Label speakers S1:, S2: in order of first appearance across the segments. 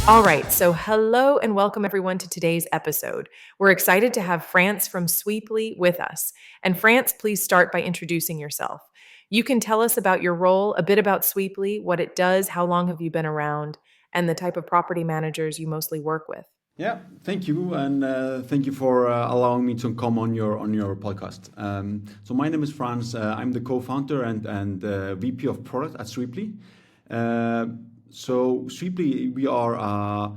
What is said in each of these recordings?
S1: All right, so hello and welcome everyone to today's episode. We're excited to have Frans from Sweeply with us. And Frans, please start by introducing yourself. You can tell us about your role, a bit about Sweeply, what it does, how long have you been around, and the type of property managers you mostly work with.
S2: Yeah, thank you, and thank you for allowing me to come on your podcast. So my name is Frans. I'm the co-founder and VP of product at Sweeply. So Sweeply, we are a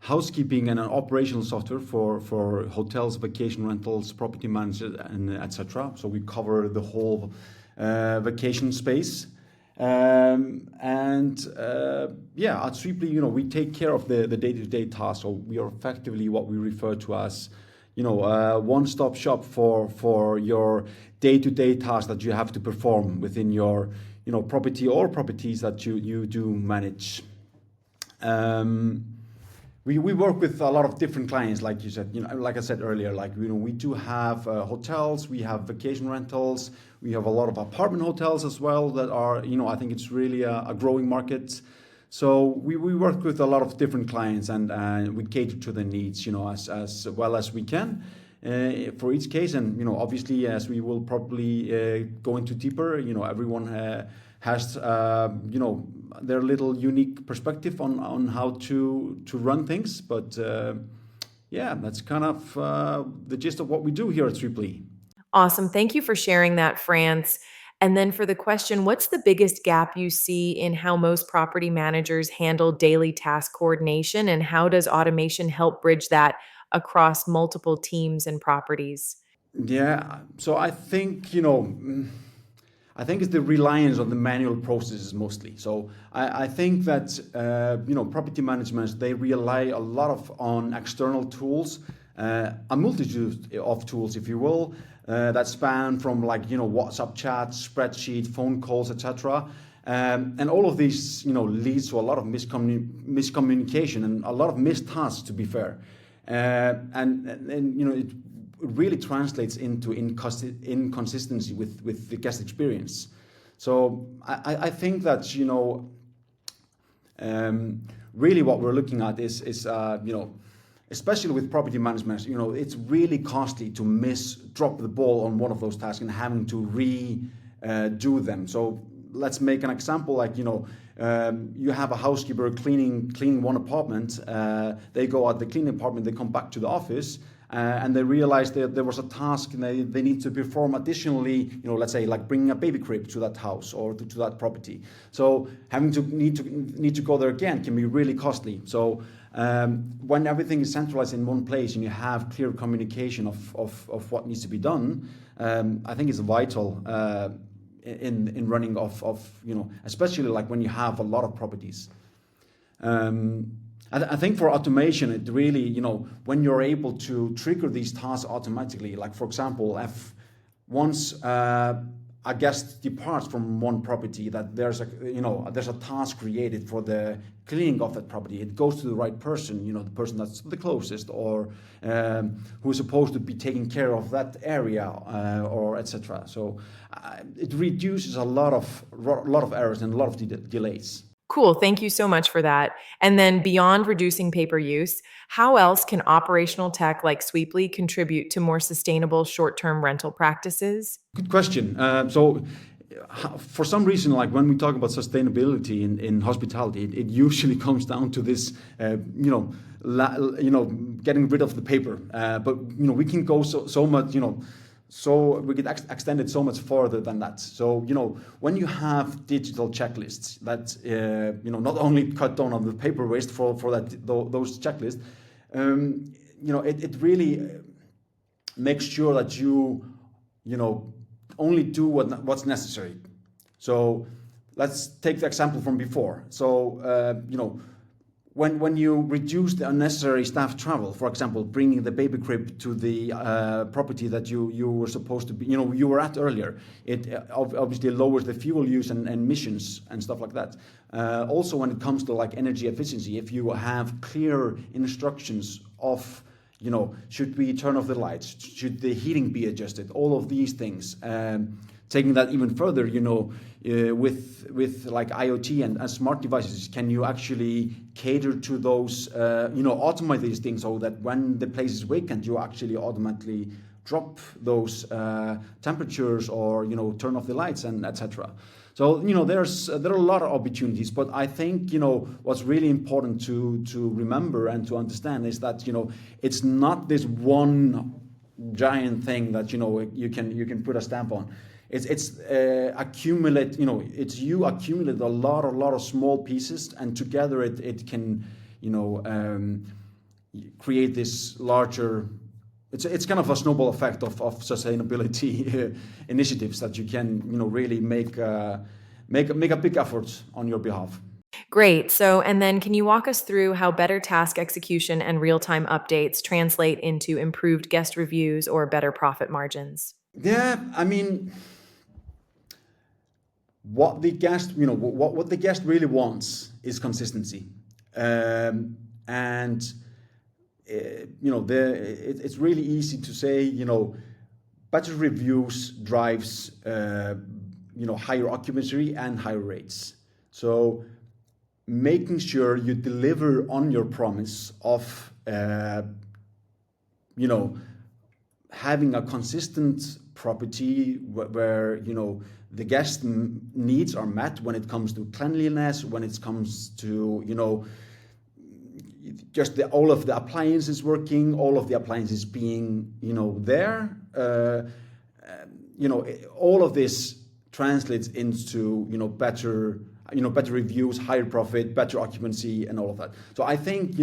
S2: housekeeping and an operational software for hotels, vacation rentals, property managers, and etc. So we cover the whole vacation space. Yeah, at Sweeply, we take care of the day-to-day tasks. So we are effectively what we refer to as, one-stop shop for your day-to-day tasks that you have to perform within your, property or properties that you do manage. We work with a lot of different clients, like you said. Like I said earlier, we do have hotels, we have vacation rentals, we have a lot of apartment hotels as well that are, I think it's really a growing market. So we work with a lot of different clients and we cater to their needs, as well as we can for each case. And obviously, as we will probably go into deeper, everyone has their little unique perspective on how to run things. But yeah, that's kind of the gist of what we do here at Sweeply.
S1: Awesome. Thank you for sharing that, Frans. And then for the question, what's the biggest gap you see in how most property managers handle daily task coordination, and how does automation help bridge that across multiple teams and properties?
S2: Yeah, so I think it's the reliance on the manual processes mostly. So I think that property management, they rely a lot on external tools, a multitude of tools, if you will, that span from WhatsApp chats, spreadsheet, phone calls, etc. And all of these leads to a lot of miscommunication and a lot of missed tasks, to be fair. And it really translates into inconsistency with the guest experience. So I think that really what we're looking at is especially with property management, it's really costly to drop the ball on one of those tasks and having to redo them. So let's make an example, you have a housekeeper cleaning one apartment. They go out the cleaning apartment, they come back to the office, and they realize that there was a task and they need to perform additionally, let's say like bringing a baby crib to that house or to that property. So having to need to go there again can be really costly. So when everything is centralized in one place and you have clear communication of what needs to be done, I think it's vital in running of especially like when you have a lot of properties. I think for automation, it really, when you're able to trigger these tasks automatically, like for example, if once a guest departs from one property, that there's a task created for the cleaning of that property. It goes to the right person, the person that's the closest, or who is supposed to be taking care of that area, or etc. So it reduces a lot of errors and a lot of delays.
S1: Cool. Thank you so much for that. And then beyond reducing paper use, how else can operational tech like Sweeply contribute to more sustainable short-term rental practices?
S2: Good question. So for some reason, like when we talk about sustainability in hospitality, it usually comes down to this, getting rid of the paper. But we can go so much, so we could extend it so much further than that. So when you have digital checklists that not only cut down on the paper waste for those checklists, it really makes sure that you only do what's necessary. So let's take the example from before. So when you reduce the unnecessary staff travel, for example, bringing the baby crib to the property that you were supposed to be, you were at earlier, it obviously lowers the fuel use and emissions and stuff like that. Also, when it comes to like energy efficiency, if you have clear instructions of, should we turn off the lights, should the heating be adjusted, all of these things taking that even further, with like IoT and smart devices, can you actually cater to those, automate these things so that when the place is vacant, you actually automatically drop those temperatures or turn off the lights and etc. So there are a lot of opportunities, but I think what's really important to remember and to understand is that it's not this one giant thing that you can put a stamp on. It's accumulate you accumulate a lot of small pieces, and together it can create this larger. It's kind of a snowball effect of sustainability initiatives that you can really make a big effort on your behalf.
S1: Great. So, and then can you walk us through how better task execution and real-time updates translate into improved guest reviews or better profit margins?
S2: Yeah, I mean, what the guest what the guest really wants is consistency, and it's really easy to say, better reviews drives, higher occupancy and higher rates. So making sure you deliver on your promise of, having a consistent property where, the guest needs are met when it comes to cleanliness, when it comes to, just all of the appliances working, all of the appliances being, there. All of this translates into, better reviews, higher profit, better occupancy, and all of that. So I think,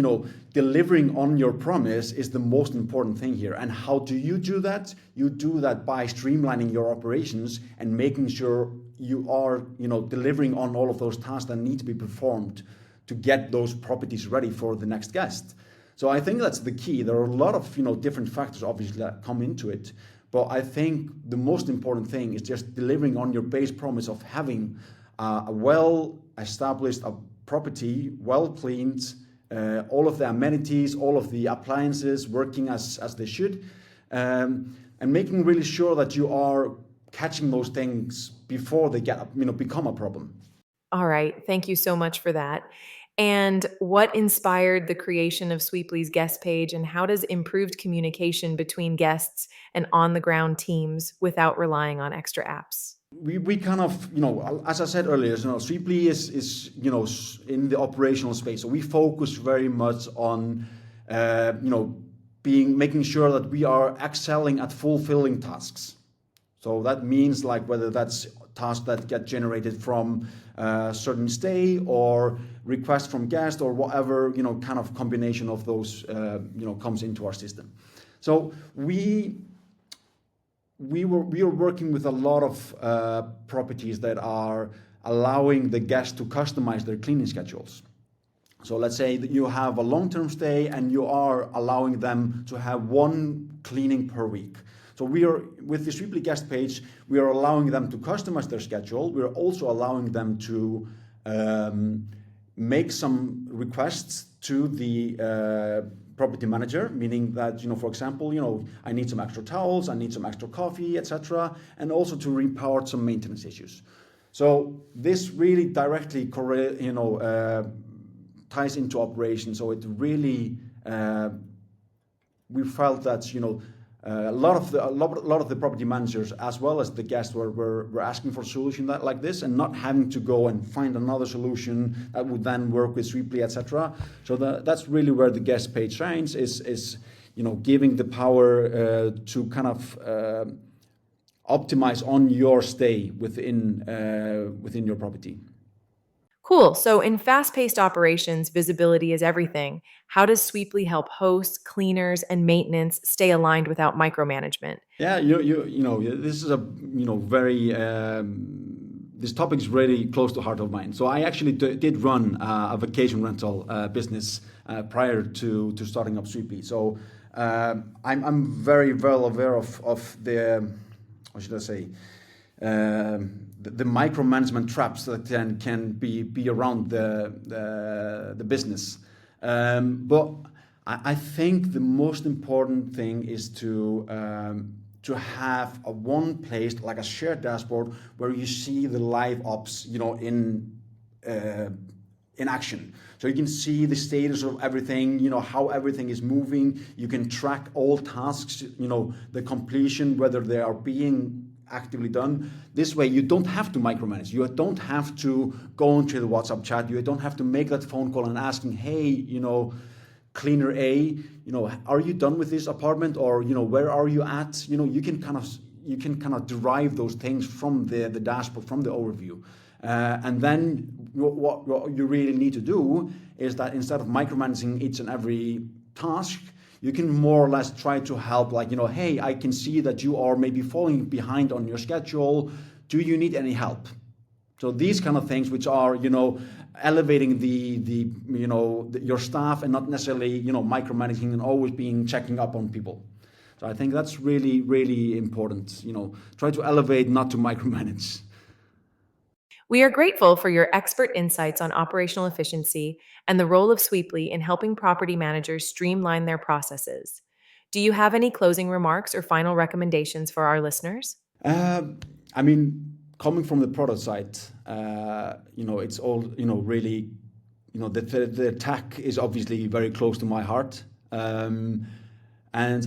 S2: delivering on your promise is the most important thing here. And how do you do that? You do that by streamlining your operations and making sure you are, delivering on all of those tasks that need to be performed to get those properties ready for the next guest. So I think that's the key. There are a lot of different factors obviously that come into it, but I think the most important thing is just delivering on your base promise of having a well-established property, well cleaned, all of the amenities, all of the appliances working as they should, and making really sure that you are catching those things before they become a problem.
S1: All right. Thank you so much for that. And what inspired the creation of Sweeply's guest page, and how does improved communication between guests and on-the-ground teams without relying on extra apps?
S2: We kind of, as I said earlier, Sweeply is in the operational space. So we focus very much on, making sure that we are excelling at fulfilling tasks. So that means like whether that's tasks that get generated from a certain stay or requests from guests or whatever, kind of combination of those, comes into our system. So we are working with a lot of properties that are allowing the guests to customize their cleaning schedules. So let's say that you have a long-term stay and you are allowing them to have one cleaning per week. So we are, with the Sweeply guest page, we are allowing them to customize their schedule. We're also allowing them to make some requests to the property manager, meaning that, for example, I need some extra towels, I need some extra coffee, etc., and also to report some maintenance issues. So this really directly ties into operation. So it really, we felt that, a lot of the property managers as well as the guests were asking for a solution like this, and not having to go and find another solution that would then work with Sweeply, etc. So that's really where the guest page shines, is giving the power to kind of optimize on your stay within your property.
S1: Cool. So in fast-paced operations, visibility is everything. How does Sweeply help hosts, cleaners, and maintenance stay aligned without micromanagement?
S2: Yeah, this is a very this topic is really close to the heart of mine. So I actually did run a vacation rental business prior to starting up Sweeply. So I'm very well aware of the, what should I say, the micromanagement traps that can be around the business. But I think the most important thing is to to have a one place, like a shared dashboard, where you see the live ops, in action. So you can see the status of everything, how everything is moving. You can track all tasks, the completion, whether they are being actively done. This way, you don't have to micromanage. You don't have to go into the WhatsApp chat. You don't have to make that phone call and asking, hey, cleaner A, are you done with this apartment, or where are you at? You can kind of derive those things from the dashboard, from the overview. And then what you really need to do is that instead of micromanaging each and every task, you can more or less try to help, like, hey, I can see that you are maybe falling behind on your schedule. Do you need any help? So these kind of things, which are, elevating your staff, and not necessarily, micromanaging and always checking up on people. So I think that's really, really important. Try to elevate, not to micromanage.
S1: We are grateful for your expert insights on operational efficiency and the role of Sweeply in helping property managers streamline their processes. Do you have any closing remarks or final recommendations for our listeners?
S2: I mean, coming from the product side, it's all, really, the tech is obviously very close to my heart. And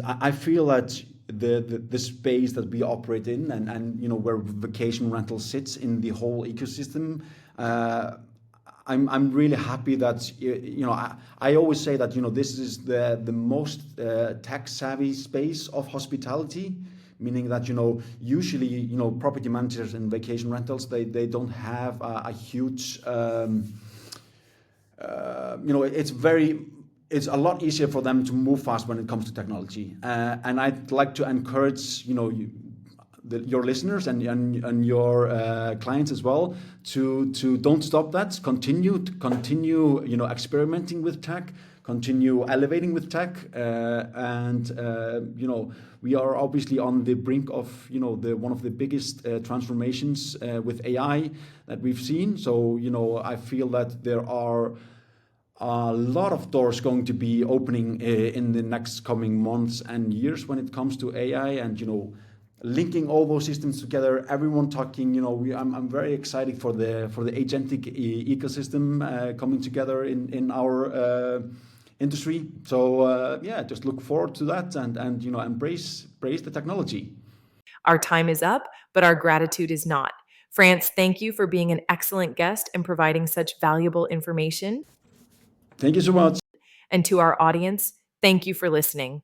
S2: I feel that the space that we operate in, and where vacation rental sits in the whole ecosystem, I'm really happy that I always say that this is the most tech savvy space of hospitality, meaning that usually property managers in vacation rentals, they don't have a huge it's a lot easier for them to move fast when it comes to technology. And I'd like to encourage, your listeners and your clients as well to don't stop that. Continue, experimenting with tech. Continue elevating with tech. And we are obviously on the brink of one of the biggest transformations with AI that we've seen. So I feel that there are a lot of doors going to be opening in the next coming months and years when it comes to AI, and linking all those systems together. Everyone talking. I'm very excited for the agentic ecosystem coming together in our industry. So just look forward to that, and embrace the technology.
S1: Our time is up, but our gratitude is not. Frans, thank you for being an excellent guest and providing such valuable information.
S2: Thank you so much.
S1: And to our audience, thank you for listening.